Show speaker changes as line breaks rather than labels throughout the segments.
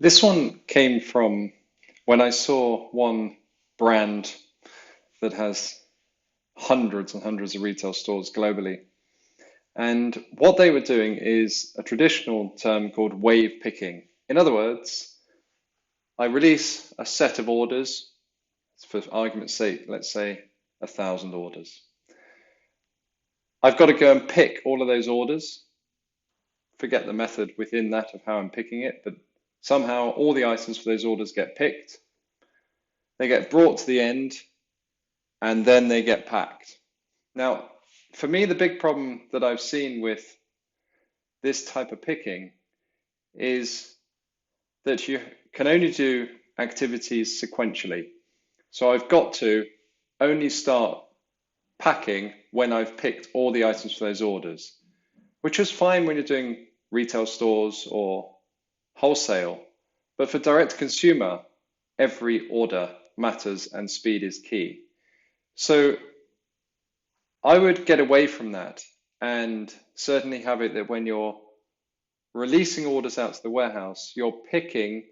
This one came from when I saw one brand that has hundreds and hundreds of retail stores globally. And what they were doing is a traditional term called wave picking. In other words, I release a set of orders, for argument's sake, let's say 1,000 orders. I've got to go and pick all of those orders. Forget the method within that of how I'm picking it, but somehow all the items for those orders get picked. They get brought to the end and then they get packed. Now, for me, the big problem that I've seen with this type of picking is that you can only do activities sequentially. So I've got to only start packing when I've picked all the items for those orders, which is fine when you're doing retail stores or wholesale. But for direct to consumer, every order matters and speed is key. So I would get away from that and certainly have it that when you're releasing orders out to the warehouse, you're picking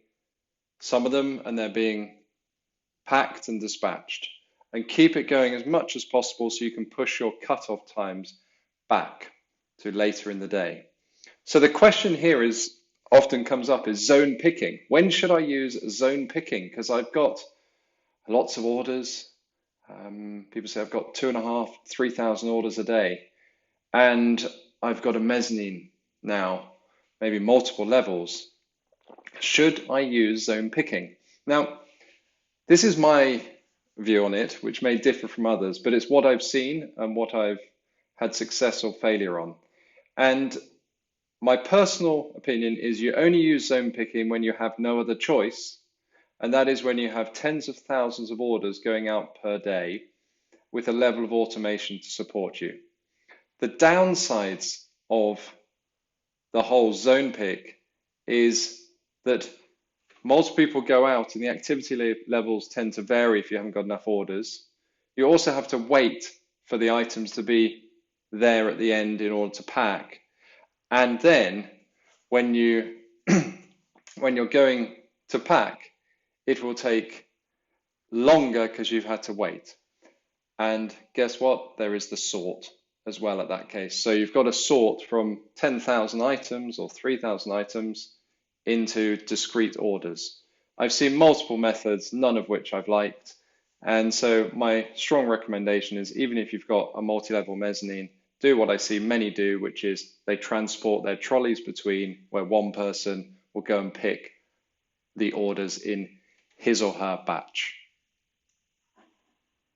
some of them and they're being packed and dispatched. And keep it going as much as possible so you can push your cutoff times back to later in the day. So the question here is often comes up is zone picking. When should I use zone picking? Because I've got lots of orders. People say I've got 2,500, 3,000 orders a day, and I've got a mezzanine now, maybe multiple levels. Should I use zone picking? Now, this is my view on it, which may differ from others, but it's what I've seen and what I've had success or failure on. And my personal opinion is you only use zone picking when you have no other choice, and that is when you have tens of thousands of orders going out per day with a level of automation to support you. The downsides of the whole zone pick is that multiple people go out and the activity levels tend to vary if you haven't got enough orders. You also have to wait for the items to be there at the end in order to pack. And then when you when you're going to pack, it will take longer because you've had to wait. And guess what? There is the sort as well at that case. So you've got to sort from 10,000 items or 3,000 items into discrete orders. I've seen multiple methods, none of which I've liked. And so my strong recommendation is even if you've got a multi-level mezzanine, do what I see many do, which is they transport their trolleys between where one person will go and pick the orders in his or her batch.